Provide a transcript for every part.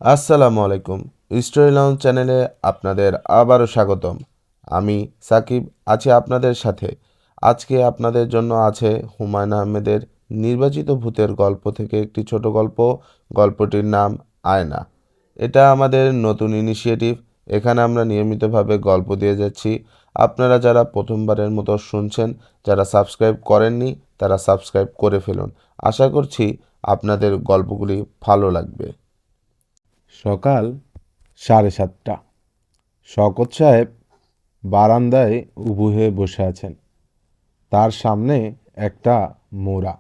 আসসালামু আলাইকুম। Story lounge চ্যানেলে আপনাদের আবারও স্বাগতম। আমি সাকিব আছি আপনাদের সাথে। আজকে আপনাদের জন্য আছে হুমায়ূন আহমেদের নির্বাচিত ভূতের গল্প থেকে একটি ছোট গল্প। গল্পটির নাম আয়না। এটা আমাদের নতুন ইনিশিয়েটিভ। এখানে আমরা নিয়মিতভাবে গল্প দিয়ে যাচ্ছি। আপনারা যারা প্রথমবারের মতো শুনছেন, যারা সাবস্ক্রাইব করেননি, তারা সাবস্ক্রাইব করে ফেলুন। আশা করছি আপনাদের গল্পগুলি ভালো লাগবে। সকাল 7:30। শওকত সাহেব বারান্দায় উবু হয়ে বসে আছেন। তার সামনে একটা মোড়া,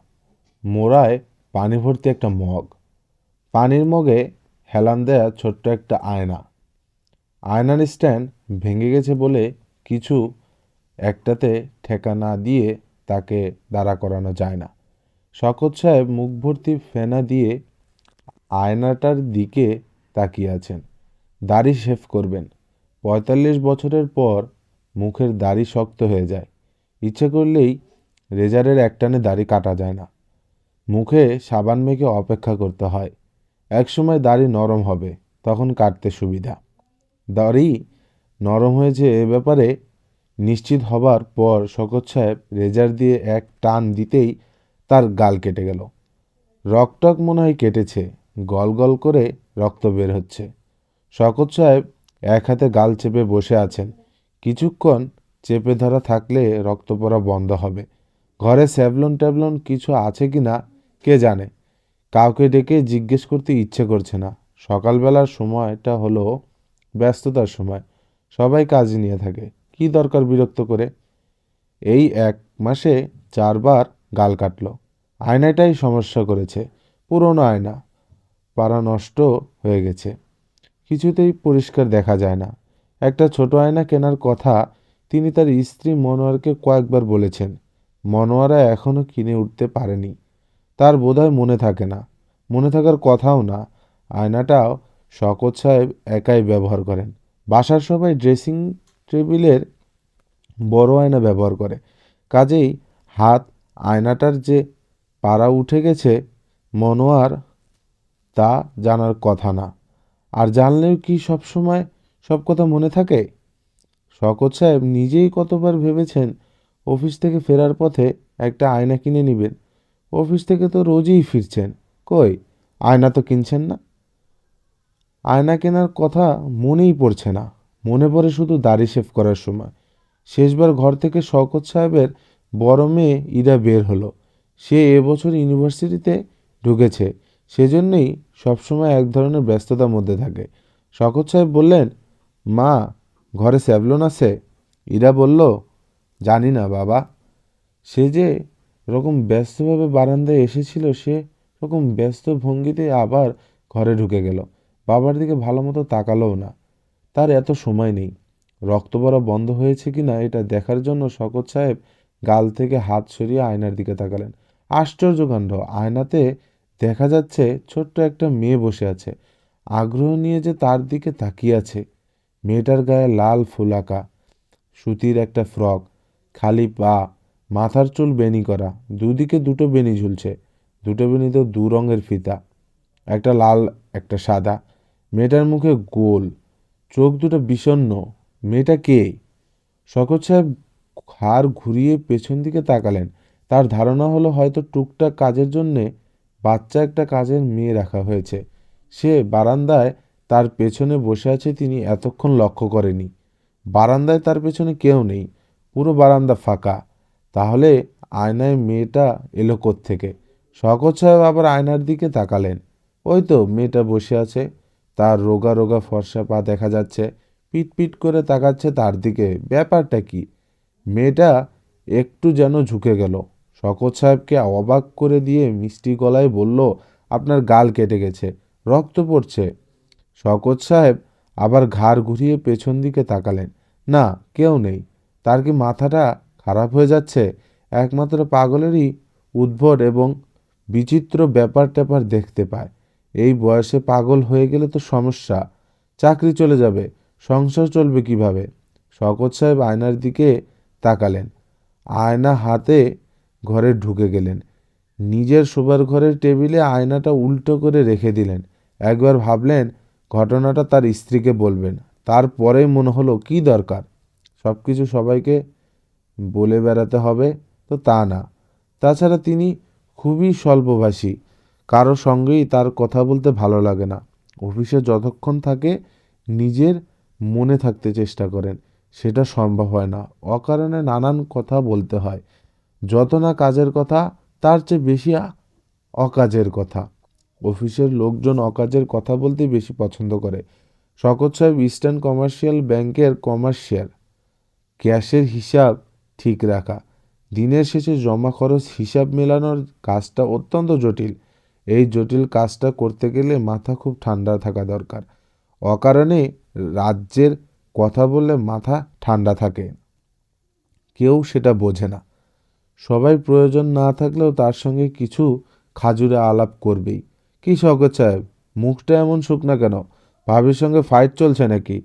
মোড়ায় পানি ভর্তি একটা মগ, পানির মগে হেলান দেয়া ছোট্ট একটা আয়না। আয়নার স্ট্যান্ড ভেঙে গেছে বলে কিছু একটাতে ঠেকা না দিয়ে তাকে দাঁড়া করানো যায় না। শওকত সাহেব মুখ ভর্তি ফেনা দিয়ে আয়নাটার দিকে তাকিয়ে আছেন। দাড়ি শেভ করবেন। ৪৫ বছরের পর মুখের দাড়ি শক্ত হয়ে যায়। ইচ্ছে করলেই রেজারের একটানে দাড়ি কাটা যায় না। মুখে সাবান মেখে অপেক্ষা করতে হয়। একসময় দাড়ি নরম হবে, তখন কাটতে সুবিধা। দাড়ি নরম হয়েছে এ ব্যাপারে নিশ্চিত হবার পর শওকত সাহেব রেজার দিয়ে এক টান দিতেই তার গাল কেটে গেল। রকটক মনে হয় কেটেছে, গল গল করে রক্ত বের হচ্ছে। শওকত সাহেব এক হাতে গাল চেপে বসে আছেন। কিছুক্ষণ চেপে ধরা থাকলে রক্ত পড়া বন্ধ হবে। ঘরে স্যাভলন ট্যাভলন কিছু আছে কি না কে জানে। কাউকে ডেকে জিজ্ঞেস করতে ইচ্ছে করছে না। সকালবেলার সময়টা হলো ব্যস্ততার সময়, সবাই কাজে নিয়ে থাকে। কি দরকার বিরক্ত করে। এই 1 মাসে 4 বার গাল কাটল। আয়নাটাই সমস্যা করেছে। পুরনো আয়না, পাড়া নষ্ট হয়ে গেছে, কিছুতেই পরিষ্কার দেখা যায় না। একটা ছোট আয়না কেনার কথা তিনি তার স্ত্রী মনোয়ারকে কয়েকবার বলেছেন। মনোয়ারা এখনো কিনে উঠতে পারেনি। তার বোধহয় মনে থাকে না, মনে থাকার কথাও না। আয়নাটাও শওকত সাহেব একাই ব্যবহার করেন। বাসার সবাই ড্রেসিং টেবিলের বড় আয়না ব্যবহার করে। কাজেই হাত আয়নাটার যে পাড়া উঠে গেছে মনোয়ার তা জানার কথা না। আর জানলেও কি সব সময় সব কথা মনে থাকে? শওকত সাহেব নিজেই কতবার ভেবেছেন অফিস থেকে ফেরার পথে একটা আয়না কিনে নেবেন। অফিস থেকে তো রোজই ফিরছেন, কই আয়না তো কিনছেন না। আয়না কেনার কথা মনেই পড়ছে না। মনে পড়ে শুধু দাড়ি শেভ করার সময়। শেষবার ঘর থেকে শওকত সাহেবের বড় মেয়ে ইরা বের হলো। সে এবছর ইউনিভার্সিটিতে ঢুকেছে, সেজন্যই সবসময় এক ধরনের ব্যস্ততার মধ্যে থাকে। শওকত সাহেব বললেন, মা, ঘরে স্যাভলন আছে? ইরা বলল, জানি না বাবা। সে যে রকম ব্যস্তভাবে বারান্দায় এসেছিল সে রকম ব্যস্ত ভঙ্গিতে আবার ঘরে ঢুকে গেল। বাবার দিকে ভালো মতো তাকালোও না। তার এত সময় নেই। রক্ত পড়া বন্ধ হয়েছে কিনা এটা দেখার জন্য শওকত সাহেব গাল থেকে হাত সরিয়ে আয়নার দিকে তাকালেন। আশ্চর্য কাণ্ড! আয়নাতে দেখা যাচ্ছে ছোট্ট একটা মেয়ে বসে আছে। আগ্রহ নিয়ে যে তার দিকে তাকিয়ে আছে। মেয়েটার গায়ে লাল ফুল আঁকা, সুতির একটা ফ্রক, খালি পা, মাথার চুল বেণি করা, দুদিকে দুটো বেণি ঝুলছে। দুটো বেণিতেও দু রঙের ফিতা, একটা লাল একটা সাদা। মেয়েটার মুখে গোল, চোখ দুটো বিষণ্ণ। মেয়েটা কে? শওকত সাহেব ঘাড় ঘুরিয়ে পেছন দিকে তাকালেন। তার ধারণা হলো হয়তো টুকটাক কাজের জন্যে বাচ্চা একটা কাজের মেয়ে রাখা হয়েছে। সে বারান্দায় তার পেছনে বসে আছে তিনি এতক্ষণ লক্ষ্য করেনি। বারান্দায় তার পেছনে কেউ নেই, পুরো বারান্দা ফাঁকা। তাহলে আয়নায় মেয়েটা এলো কোত্থেকে? শওকত সাহেব আবার আয়নার দিকে তাকালেন। ওই তো মেয়েটা বসে আছে। তার রোগা রোগা ফর্সা পা দেখা যাচ্ছে। পিট পিট করে তাকাচ্ছে তার দিকে। ব্যাপারটা কি? মেয়েটা একটু যেন ঝুঁকে গেল। শওকত সাহেবকে অবাক করে দিয়ে মিষ্টি গলায় বলল, আপনার গাল কেটে গেছে, রক্ত পড়ছে। শওকত সাহেব আবার ঘাড় ঘুরিয়ে পেছন দিকে তাকালেন। না, কেউ নেই। তার কি মাথাটা খারাপ হয়ে যাচ্ছে? একমাত্র পাগলেরই উদ্ভট এবং বিচিত্র ব্যাপার ট্যাপার দেখতে পায়। এই বয়সে পাগল হয়ে গেলে তো সমস্যা। চাকরি চলে যাবে, সংসার চলবে কিভাবে? শওকত সাহেব আয়নার দিকে তাকালেন। আয়না হাতে ঘরে ঢুকে গেলেন। নিজের শোবার ঘরের টেবিলে আয়নাটা উল্টো করে রেখে দিলেন। একবার ভাবলেন ঘটনাটা তার স্ত্রীকে বলবেন। তারপরেই মনে হলো কী দরকার, সব কিছু সবাইকে বলে বেড়াতে হবে তো তা না। তাছাড়া তিনি খুবই স্বল্পভাষী, কারো সঙ্গেই তার কথা বলতে ভালো লাগে না। অফিসে যতক্ষণ থাকে নিজের মনে থাকতে চেষ্টা করেন, সেটা সম্ভব হয় না। অকারণে নানান কথা বলতে হয়, যত না কাজের কথা তার চেয়ে বেশি অকাজের কথা। অফিসের লোকজন অকাজের কথা বলতেই বেশি পছন্দ করে। শওকত সাহেব ইস্টার্ন কমার্শিয়াল ব্যাংকের কমার্শিয়াল ক্যাশের হিসাব ঠিক রাখা, দিনের শেষে জমা খরচ হিসাব মেলানোর কাজটা অত্যন্ত জটিল। এই জটিল কাজটা করতে গেলে মাথা খুব ঠান্ডা থাকা দরকার। অকারণে রাজ্যের কথা বললে মাথা ঠান্ডা থাকে, কেউ সেটা বোঝে না। সবাই প্রয়োজন না থাকলেও তার সঙ্গে কিছু খাজুরে আলাপ করবেই। কি শওকত সাহেব, মুখটা এমন শুকনা কেন? ভাবির সঙ্গে ফাইট চলছে নাকি?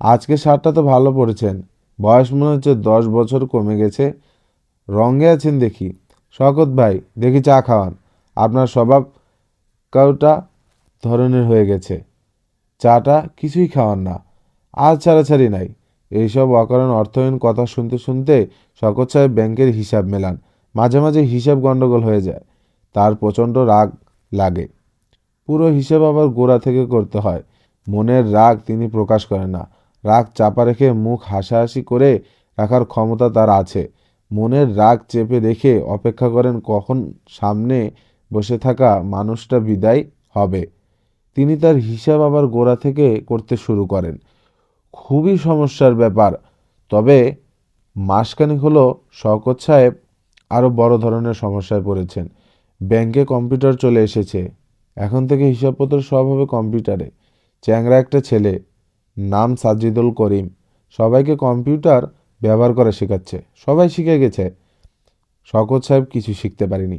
আজকে শার্টটা তো ভালো পরেছেন, বয়স মনে হচ্ছে 10 বছর কমে গেছে, রঙে আছেন দেখি। শওকত ভাই, দেখি চা খাওয়ান, আপনার স্বভাব কাউটা ধরনের হয়ে গেছে। চাটা কিছুই খাওয়ান না, আজ ছাড়াছাড়ি নাই। এইসব অকারণ অর্থহীন কথা শুনতে শুনতে শওকত সাহেব ব্যাংকের হিসাব মেলান। মাঝে মাঝে হিসাব গন্ডগোল হয়ে যায়, তার প্রচণ্ড রাগ লাগে। পুরো হিসেব আবার গোড়া থেকে করতে হয়। মনের রাগ তিনি প্রকাশ করেন না, রাগ চাপা রেখে মুখ হাসাহাসি করে রাখার ক্ষমতা তার আছে। মনের রাগ চেপে রেখে অপেক্ষা করেন কখন সামনে বসে থাকা মানুষটা বিদায় হবে। তিনি তার হিসাব আবার গোড়া থেকে করতে শুরু করেন। খুবই সমস্যার ব্যাপার। তবে মাসখানেক হলো শওকত সাহেব আরও বড় ধরনের সমস্যায় পড়েছেন। ব্যাংকে কম্পিউটার চলে এসেছে, এখন থেকে হিসাবপত্র সব হবে কম্পিউটারে। চ্যাংড়া একটা ছেলে, নাম সাজিদুল করিম, সবাইকে কম্পিউটার ব্যবহার করা শেখাচ্ছে। সবাই শিখে গেছে, শওকত সাহেব কিছু শিখতে পারেনি।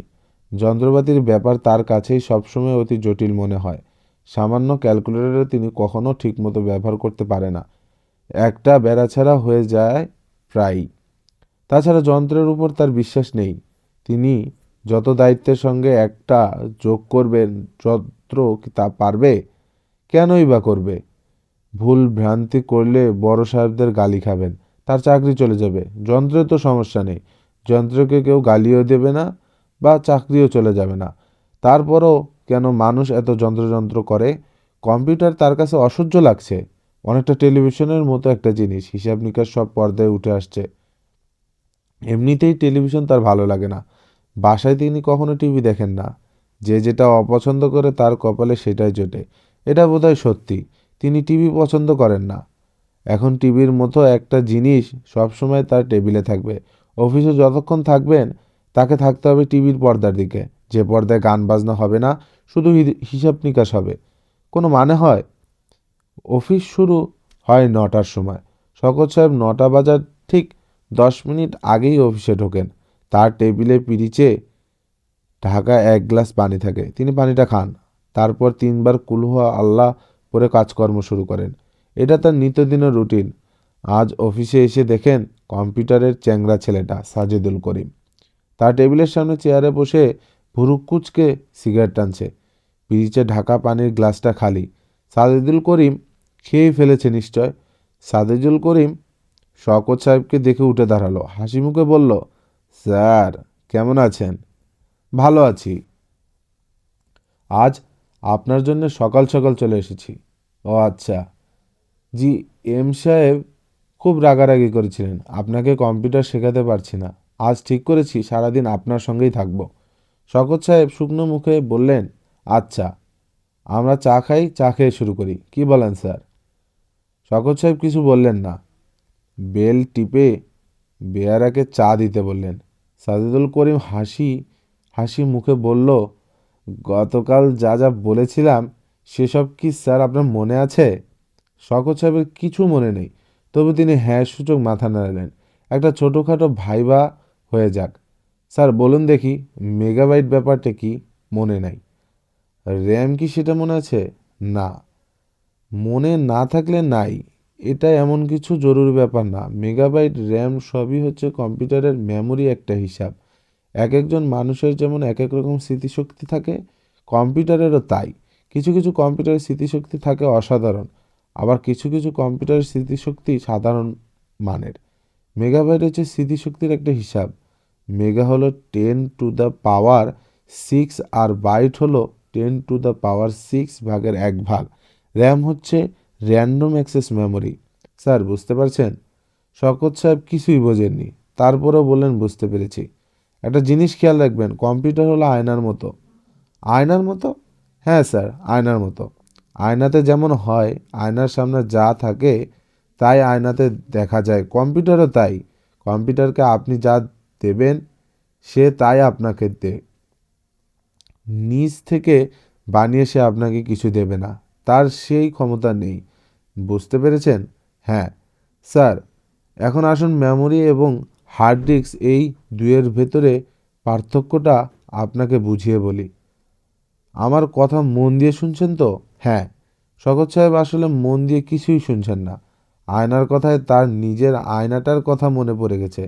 যন্ত্রপাতির ব্যাপার তার কাছেই সবসময় অতি জটিল মনে হয়। সামান্য ক্যালকুলেটরে তিনি কখনো ঠিকমতো ব্যবহার করতে পারে না, একটা বেড়াছাড়া হয়ে যায় প্রায়ই। তাছাড়া যন্ত্রের উপর তার বিশ্বাস নেই। তিনি যত দায়িত্বের সঙ্গে একটা যোগ করবেন, যন্ত্র কি তা পারবে? কেনই বা করবে? ভুল ভ্রান্তি করলে বড় সাহেবদের গালি খাবেন, তার চাকরি চলে যাবে। যন্ত্রের তো সমস্যা নেই, যন্ত্রকে কেউ গালিও দেবে না বা চাকরিও চলে যাবে না। তারপরও কেন মানুষ এত যন্ত্র করে? কম্পিউটার তার কাছে অসহ্য লাগছে, অনেকটা টেলিভিশনের মতো একটা জিনিস, হিসাব নিকাশ সব পর্দায় উঠে আসছে। এমনিতেই টেলিভিশন তার ভালো লাগে না, বাসায় তিনি কখনো টিভি দেখেন না। যে যেটা অপছন্দ করে তার কপালে সেটাই জোটে, এটা বোধহয় সত্যি। তিনি টিভি পছন্দ করেন না। এখন টিভির মতো একটা জিনিস সবসময় তার টেবিলে থাকবে। অফিসে যতক্ষণ থাকবেন তাকে থাকতে হবে টিভির পর্দার দিকে, যে পর্দায় গান বাজনা হবে না, শুধু হিসাব নিকাশ হবে। কোনো মানে হয়? অফিস শুরু হয় 9টার সময়। শওকত সাহেব 9টা বাজার ঠিক 10 মিনিট আগেই অফিসে ঢোকেন। তার টেবিলে পিরিচে ঢাকা এক গ্লাস পানি থাকে, তিনি পানিটা খান। তারপর 3বার কুলহু আল্লাহ পরে কাজকর্ম শুরু করেন। এটা তার নিত্যদিনের রুটিন। আজ অফিসে এসে দেখেন কম্পিউটারের চ্যাংড়া ছেলেটা সাজেদুল করিম তার টেবিলের সামনে চেয়ারে বসে ভুরু কুঁচকে সিগারেট টানছে। পিরিচে ঢাকা পানির গ্লাসটা খালি। সাজেদুল করিম খেয়েই ফেলেছে নিশ্চয়। সাজেদুল করিম শওকত সাহেবকে দেখে উঠে দাঁড়ালো, হাসি মুখে বলল, স্যার কেমন আছেন? ভালো আছি, আজ আপনার জন্য সকাল সকাল চলে এসেছি। ও আচ্ছা। জি, এম সাহেব খুব রাগারাগি করেছিলেন, আপনাকে কম্পিউটার শেখাতে পারছি না। আজ ঠিক করেছি সারাদিন আপনার সঙ্গেই থাকব। শওকত সাহেব শুকনো মুখে বললেন, আচ্ছা, আমরা চা খাই, চা খেয়ে শুরু করি, কি বলেন স্যার? শওকত সাহেব কিছু বললেন না, বেল টিপে বেয়ারাকে চা দিতে বললেন। সাজিদুল করিম হাসি হাসি মুখে বলল, গতকাল যা যা বলেছিলাম সেসব কি স্যার আপনার মনে আছে? শওকত সাহেবের কিছু মনে নেই, তবু তিনি হ্যাঁ সূচক মাথা নাড়লেন। একটা ছোটোখাটো ভাইবা হয়ে যাক। স্যার বলুন দেখি, মেগাবাইট ব্যাপারটা কি? মনে নাই। র্যাম কি সেটা মনে আছে? না। মনে না থাকলে নাই, এটা এমন কিছু জরুরি ব্যাপার না। মেগাবাইট র্যাম সবই হচ্ছে কম্পিউটারের মেমোরি একটা হিসাব। এক একজন মানুষের যেমন এক এক রকম স্মৃতিশক্তি থাকে, কম্পিউটারেরও তাই। কিছু কিছু কম্পিউটারের স্মৃতিশক্তি থাকে অসাধারণ, আবার কিছু কিছু কম্পিউটারের স্মৃতিশক্তি সাধারণ মানের। মেগাবাইট হচ্ছে স্মৃতিশক্তির একটা হিসাব। মেগা হলো 10⁶, আর বাইট হলো 10⁶ র্যাম হচ্ছে র্যান্ডম অ্যাক্সেস মেমোরি। স্যার বুঝতে পারছেন? শওকত সাহেব কিছুই বোঝেননি, তারপরেও বললেন বুঝতে পেরেছি। একটা জিনিস খেয়াল রাখবেন, কম্পিউটার হলো আয়নার মতো। আয়নার মতো? হ্যাঁ স্যার, আয়নার মতো। আয়নাতে যেমন হয়, আয়নার সামনে যা থাকে তাই আয়নাতে দেখা যায়, কম্পিউটারও তাই। কম্পিউটারকে আপনি যা দেবেন সে তাই আপনাকে নিজ থেকে বানিয়ে সে আপনাকে কিছু দেবে না, তার সেই ক্ষমতা নেই। বুঝতে পেরেছেন? হ্যাঁ স্যার। এখন আসুন মেমোরি এবং হার্ড ডিস্ক এই দুয়ের ভেতরে পার্থক্যটা আপনাকে বুঝিয়ে বলি। আমার কথা মন দিয়ে শুনছেন তো? হ্যাঁ। শওকত সাহেব আসলে মন দিয়ে কিছুই শুনছেন না। আয়নার কথায় তার নিজের আয়নাটার কথা মনে পড়ে গেছে।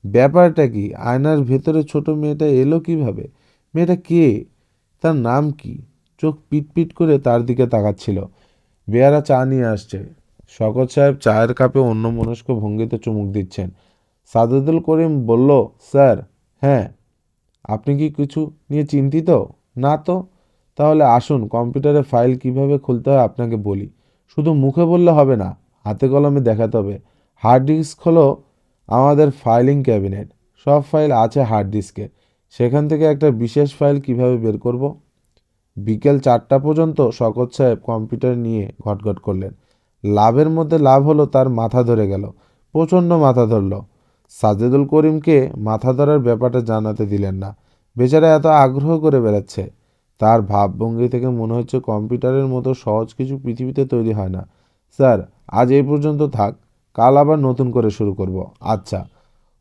ব্যাপারটা কি? আয়নার ভেতরে ছোট মেয়েটা এলো কিভাবে? মেয়েটা কে? তার নাম কি? চোখ পিটপিট করে তার দিকে তাকাচ্ছিল। বেয়ারা চা নিয়ে আসছে। শওকত সাহেব চায়ের কাপে অন্যমনস্ক ভঙ্গিতে চুমুক দিচ্ছেন। সাজেদুল করিম বলল, স্যার। হ্যাঁ। আপনি কি কিছু নিয়ে চিন্তিত? না তো। তাহলে আসুন কম্পিউটারে ফাইল কিভাবে খুলতে হয় আপনাকে বলি। শুধু মুখে বললে হবে না, হাতে কলমে দেখাতে হবে। হার্ড ডিস্ক হলো আমাদের ফাইলিং ক্যাবিনেট। সব ফাইল আছে হার্ড ডিস্কে। সেখান থেকে একটা বিশেষ ফাইল কিভাবে বের করব? বিকেল 4টা পর্যন্ত শওকত সাহেব কম্পিউটার নিয়ে ঘটঘট করলেন। লাভের মধ্যে লাভ হলো তার মাথা ধরে গেল। প্রচণ্ড মাথা ধরল। সাজেদুল করিমকে মাথা ধরার ব্যাপারটা জানাতে দিলেন না। বেচারা এত আগ্রহ করে বেড়াচ্ছে। তার ভাবভঙ্গি থেকে মনে হচ্ছে কম্পিউটারের মতো সহজ কিছু পৃথিবীতে তৈরি হয় না। স্যার, আজ এই পর্যন্ত থাক, কাল আবার নতুন করে শুরু করব। আচ্ছা।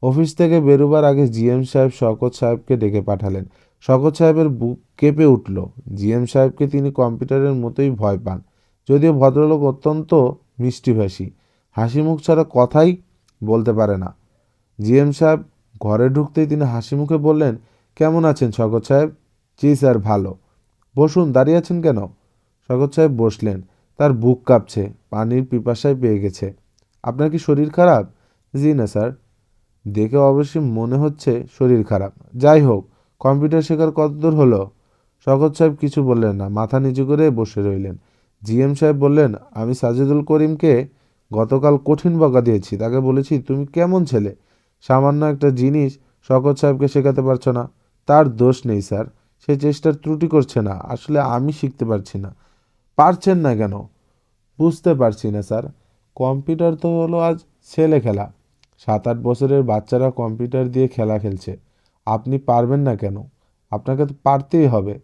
অফিস থেকে বেরোবার আগে জিএম সাহেব শওকত সাহেবকে ডেকে পাঠালেন। শওকত সাহেবের বুক কেঁপে উঠল। জিএম সাহেবকে তিনি কম্পিউটারের মতোই ভয় পান, যদিও ভদ্রলোক অত্যন্ত মিষ্টিভাষী, হাসি মুখ ছাড়া কথাই বলতে পারে না। জিএম সাহেব ঘরে ঢুকতেই তিনি হাসি মুখে বললেন, কেমন আছেন শওকত সাহেব? জি স্যার, ভালো। বসুন, দাঁড়িয়ে আছেন কেন? শওকত সাহেব বসলেন। তার বুক কাঁপছে, পানির পিপাসায় পেয়ে গেছে। আপনার কি শরীর খারাপ? জি না স্যার। দেখে অবশ্যই মনে হচ্ছে শরীর খারাপ। যাই হোক, কম্পিউটার শেখার কতদূর হলো? শওকত সাহেব কিছু বললেন না, মাথা নিচু করে বসে রইলেন। জিএম সাহেব বললেন, আমি সাজেদুল করিমকে গতকাল কঠিন বকা দিয়েছি। তাকে বলেছি, তুমি কেমন ছেলে, সামান্য একটা জিনিস শওকত সাহেবকে শেখাতে পারছো না। তার দোষ নেই স্যার, সে চেষ্টার ত্রুটি করছে না। আসলে আমি শিখতে পারছি না। পারছেন না কেন? বুঝতে পারছি না স্যার। কম্পিউটার তো হলো আজ ছেলে খেলা। 7-8 বছরের বাচ্চারা কম্পিউটার দিয়ে খেলা খেলছে। আপনি পারবেন না কেন? আপনাকে তো পারতেই হবে।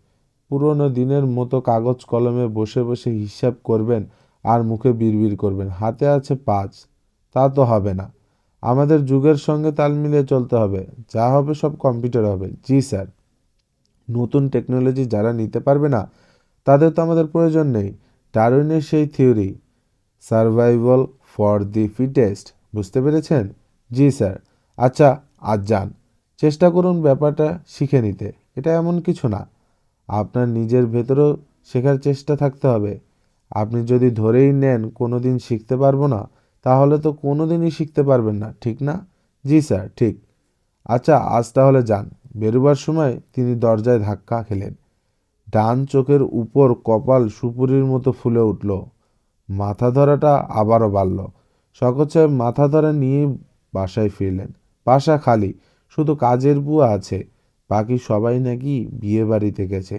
পুরোনো দিনের মতো কাগজ কলমে বসে বসে হিসাব করবেন আর মুখে বিড়বিড় করবেন, হাতে আছে 5। তা তো হবে না। আমাদের যুগের সঙ্গে তাল মিলিয়ে চলতে হবে। যা হবে সব কম্পিউটার হবে। জি স্যার। নতুন টেকনোলজি যারা নিতে পারবে না, তাদের তো আমাদের প্রয়োজন নেই। ডারউইনের সেই theory, survival for the fittest, বুঝতে পেরেছেন? জি স্যার। আচ্ছা, আজ যান, চেষ্টা করুন ব্যাপারটা শিখে নিতে। এটা এমন কিছু না, আপনার নিজের ভেতরেও শেখার চেষ্টা থাকতে হবে। আপনি যদি ধরেই নেন কোনো দিন শিখতে পারবো না, তাহলে তো কোনো দিনই শিখতে পারবেন না, ঠিক না? জি স্যার, ঠিক। আচ্ছা, আজ তাহলে যান। বেরোবার সময় তিনি দরজায় ধাক্কা খেলেন। ডান চোখের উপর কপাল সুপুরির মতো ফুলে উঠল। মাথা ধরাটা আবারও বাড়ল। শওকত সাহেব মাথা ধরা নিয়ে বাসায় ফিরলেন। বাসা খালি, শুধু কাজের বুয়া আছে। বাকি সবাই নাকি বিয়ে বাড়িতে গেছে।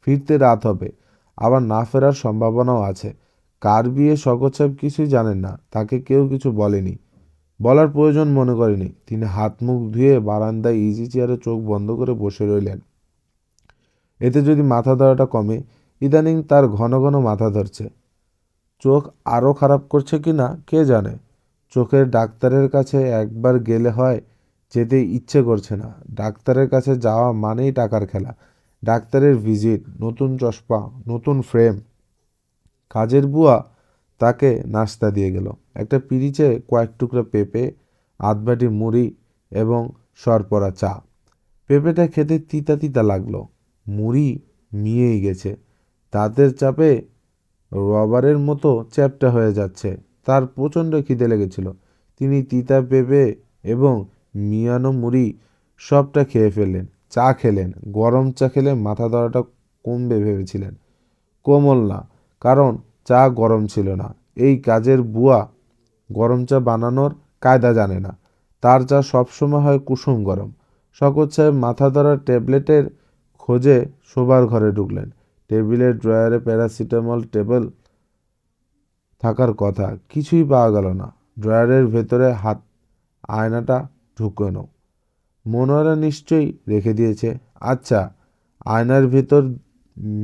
ফিরতে রাত হবে, আবার না ফেরার সম্ভাবনাও আছে। কার বিয়ে শওকত সাহেব কিছুই জানেন না, তাকে কেউ কিছু বলেনি, বলার প্রয়োজন মনে করেনি। তিনি হাত মুখ ধুয়ে বারান্দায় ইজি চেয়ারে চোখ বন্ধ করে বসে রইলেন। এতে যদি মাথা ধরাটা কমে। ইদানিং তার ঘন ঘন মাথা ধরছে। চোখ আরও খারাপ করছে কি না কে জানে। চোখের ডাক্তারের কাছে একবার গেলে হয়, যেতে ইচ্ছে করছে না। ডাক্তারের কাছে যাওয়া মানেই টাকার খেলা। ডাক্তারের ভিজিট, নতুন চশমা, নতুন ফ্রেম। কাজের বুয়া তাকে নাস্তা দিয়ে গেল। একটা পিরিচে কয়েক টুকরা পেঁপে, আধবাটি মুড়ি এবং সরপরা চা। পেঁপেটা খেতে তিতা তিতা লাগলো। মুড়ি মিয়েই গেছে। দাঁতের চাপে রবারের মতো চ্যাপ্টা হয়ে যাচ্ছে। তার প্রচণ্ড খিদে লেগেছিল। তিনি তিতা পেঁপে এবং মিয়ানো মুড়ি সবটা খেয়ে ফেললেন। চা খেলেন। গরম চা খেলে মাথা ধরাটা কমবে ভেবেছিলেন। কোমল না, কারণ চা গরম ছিল না। এই কাজের বুয়া গরম চা বানানোর কায়দা জানে না। তার চা সবসময় হয় কুসুম গরম। শওকত সাহেব মাথা ধরার ট্যাবলেটের খোঁজে শোবার ঘরে ঢুকলেন। টেবিলের ড্রয়ারে প্যারাসিটামল টেবল থাকার কথা, কিছুই পাওয়া গেল না। ড্রয়ারের ভেতরে হাত আয়নাটা ঢুকানো। মনোয়ারা নিশ্চয়ই রেখে দিয়েছে। আচ্ছা, আয়নার ভেতর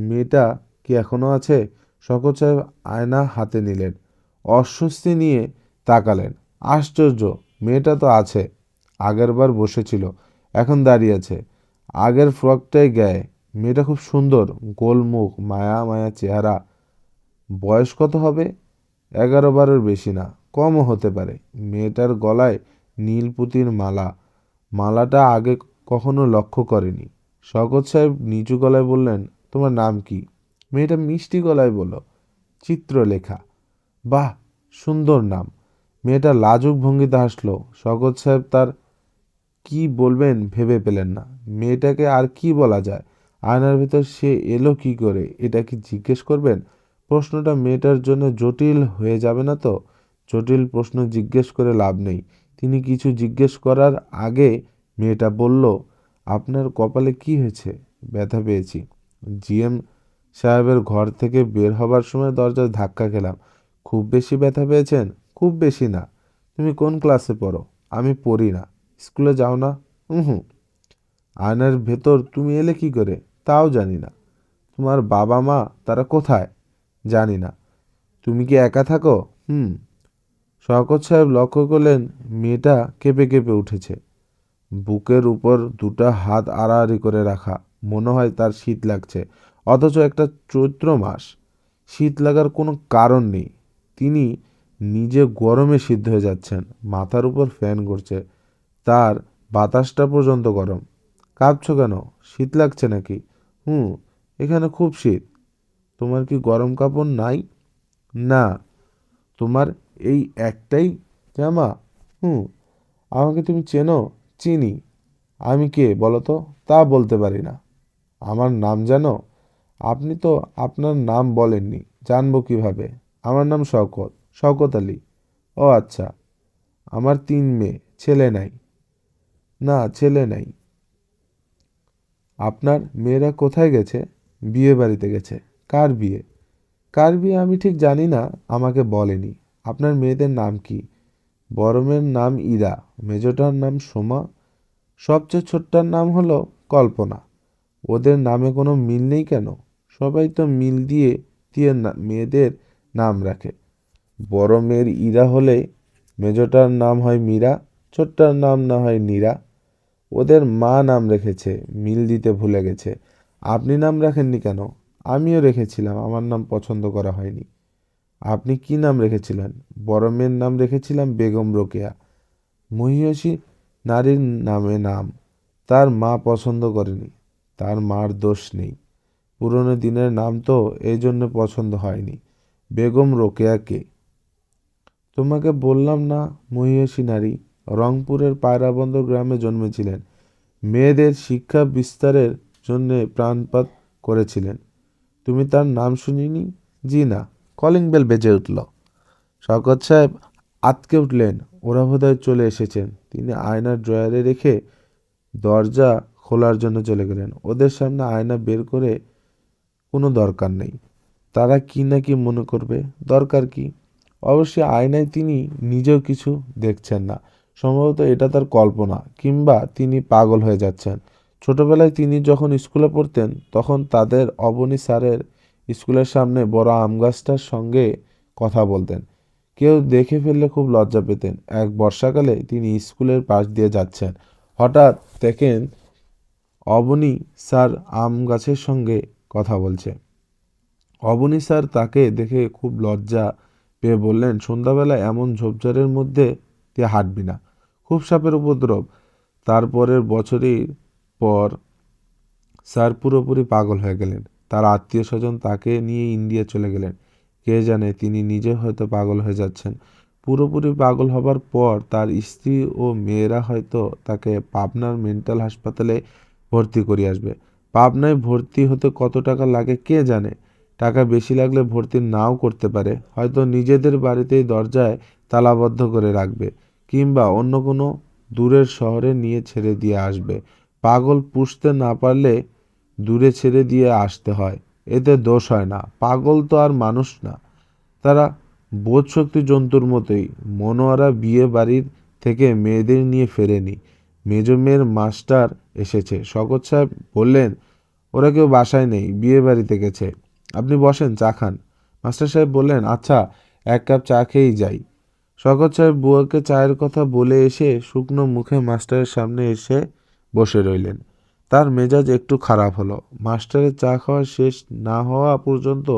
মেয়েটা কি এখনো আছে? শওকত সাহেব আয়না হাতে নিলেন। অস্বস্তি নিয়ে তাকালেন। আশ্চর্য, মেয়েটা তো আছে। আগেরবার বসেছিল, এখন দাঁড়িয়ে আছে। আগের ফ্রকটাই গায়ে। মেয়েটা খুব সুন্দর, গোল মুখ, মায়া মায়া চেহারা। বয়স কত হবে? 11-12 বেশি না, কমও হতে পারে। মেয়েটার গলায় নীল পুঁতির মালা। মালাটা আগে কখনো লক্ষ্য করেনি। শওকত সাহেব নিচু গলায় বললেন, তোমার নাম কি? মেয়েটা মিষ্টি গলায় বলল, চিত্রলেখা। বাহ, সুন্দর নাম। মেয়েটা লাজুক ভঙ্গিতে হাসলো। শওকত সাহেব তার কি বলবেন ভেবে পেলেন না। মেয়েটাকে আর কি বলা যায়? আয়নার ভিতর সে এলো কি করে, এটা কি জিজ্ঞেস করবেন? প্রশ্নটা মেয়েটার জন্য জটিল হয়ে যাবে না তো? জটিল প্রশ্ন জিজ্ঞেস করে লাভ নেই। তিনি কিছু জিজ্ঞেস করার আগে মেয়েটা বলল, আপনার কপালে কি হয়েছে? ব্যথা পেয়েছি। জিএম সাহেবের ঘর থেকে বের হবার সময় দরজায় ধাক্কা খেলাম। খুব বেশি ব্যথা পেয়েছেন? খুব বেশি না। তুমি কোন ক্লাসে পড়ো? আমি পড়ি না। স্কুলে যাও না? হুম। আয়নার ভেতর তুমি এলে কি করে? তাও জানি না। তোমার বাবা মা তারা কোথায়? জানি না। তুমি কি একা থাকো? হুম। শওকত সাহেব লক্ষ্য করলেন মেয়েটা কেঁপে কেঁপে উঠেছে। বুকের উপর দুটো হাত আড়াআড়ি করে রাখা। মনে হয় তার শীত লাগছে। অথচ একটা চৈত্র মাস। শীত লাগার কোনো কারণ নেই। তিনি নিজে গরমে সিদ্ধ হয়ে যাচ্ছেন। মাথার উপর ফ্যান ঘুরছে, তার বাতাসটা পর্যন্ত গরম। কাঁপছো কেন? শীত লাগছে নাকি? হুম, এখানে খুব শীত। তোমার কি গরম কাপড় নাই? না। তোমার এই একটাই জামা? হুম। আমাকে তুমি চেনো? চিনি। আমি কে বলো তো? তা বলতে পারি না। আমার নাম জানো? আপনি তো আপনার নাম বলেননি, জানবো কিভাবে? আমার নাম শওকত, শওকত আলী। ও আচ্ছা। আমার 3 মেয়ে, ছেলে নাই। না, ছেলে নাই। আপনার মেয়েরা কোথায় গেছে? বিয়ে বাড়িতে গেছে। কার বিয়ে? কার বিয়ে আমি ঠিক জানি না, আমাকে বলেনি। আপনার মেয়েদের নাম কি? বড় মেয়ের নাম ইরা, মেজোটার নাম সোমা, সবচেয়ে ছোট্টার নাম হলো কল্পনা। ওদের নামে কোনো মিল নেই কেন? সবাই তো মিল দিয়ে দিয়ে মেয়েদের নাম রাখে। বড় মেয়ের ইরা হলে মেজোটার নাম হয় মীরা, ছোট্টার নাম না হয় নীরা। ওদের মা নাম রেখেছে, মিল দিতে ভুলে গেছে। আপনি নাম রাখেননি কেন? আমিও রেখেছিলাম, আমার নাম পছন্দ করা হয়নি। আপনি কি নাম রেখেছিলেন? বড় মেয়ের নাম রেখেছিলাম বেগম রোকেয়া। মহিয়সী নারীর নামে নাম। তার মা পছন্দ করেনি। তার মার দোষ নেই। পুরনো দিনের নাম তো, এই জন্য পছন্দ হয়নি। বেগম রোকেয়া কে? তোমাকে বললাম না, মহিয়সী নারী। রংপুরের পায়রাবন্দর গ্রামে জন্মেছিলেন। মেয়েদের শিক্ষা বিস্তারের জন্য প্রাণপাত করেছিলেন। তুমি তার নাম শুনিনি? জি না। কলিং বেল বেজে উঠল। শওকত সাহেব আঁতকে উঠলেন। ওরা বোধহয় চলে এসেছেন। তিনি আয়না ড্রয়ারে রেখে দরজা খোলার জন্য চলে গেলেন। ওদের সামনে আয়না বের করে কোনো দরকার নেই। তারা কি না কি মনে করবে, দরকার কি? অবশ্যই আয়নায় তিনি নিজেও কিছু দেখছেন না। সম্ভবত এটা তার কল্পনা, কিংবা তিনি পাগল হয়ে যাচ্ছেন। ছোটবেলায় তিনি যখন স্কুলে পড়তেন, তখন তাদের অবনী স্যারের স্কুলের সামনে বড় আম গাছটার সঙ্গে কথা বলতেন। কেউ দেখে ফেললে খুব লজ্জা পেতেন। এক বর্ষাকালে তিনি স্কুলের পাশ দিয়ে যাচ্ছেন। হঠাৎ দেখেন অবনী স্যার আম গাছের সঙ্গে কথা বলছে। অবনী স্যার তাকে দেখে খুব লজ্জা পেয়ে বললেন, সন্ধ্যাবেলা এমন ঝোপঝাড়ের মধ্যে দিয়ে হাঁটবি না, খুব সাপের উপদ্রব। তারপরের বছরই পর স্যার পুরোপুরি পাগল হয়ে গেলেন। তার আত্মীয় স্বজন তাকে নিয়ে ইন্ডিয়া চলে গেলেন। কে জানে তিনি নিজে হয়তো পাগল হয়ে যাচ্ছেন। পুরোপুরি পাগল হবার পর তার স্ত্রী ও মেয়েরা হয়তো তাকে পাবনার মেন্টাল হাসপাতালে ভর্তি করিয়ে আসবে। পাবনায় ভর্তি হতে কত টাকা লাগে কে জানে। টাকা বেশি লাগলে ভর্তি নাও করতে পারে, হয়তো নিজেদের বাড়িতেই দরজায় তালাবদ্ধ করে রাখবে, কিংবা অন্য কোনো দূরের শহরে নিয়ে ছেড়ে দিয়ে আসবে। পাগল পুষতে না পারলে দূরে ছেড়ে দিয়ে আসতে হয়, এতে দোষ হয় না। পাগল তো আর মানুষ না, তারা বোধশক্তি জন্তুর মতোই। মনোয়ারা বিয়ে বাড়ির থেকে মেয়েদের নিয়ে ফেরেনি। মেজ মেয়ের মাস্টার এসেছে। শওকত সাহেব বললেন, ওরা কেউ বাসায় নেই, বিয়ে বাড়িতে গেছে। আপনি বসেন, চা খান। মাস্টার সাহেব বললেন, আচ্ছা, এক কাপ চা খেয়েই যাই। শওকত সাহেব বুয়াকে চায়ের কথা বলে এসে শুকনো মুখে মাস্টারের সামনে এসে বসে রইলেন। তার মেজাজ একটু খারাপ হলো। মাস্টারের চা খাওয়া শেষ না হওয়া পর্যন্ত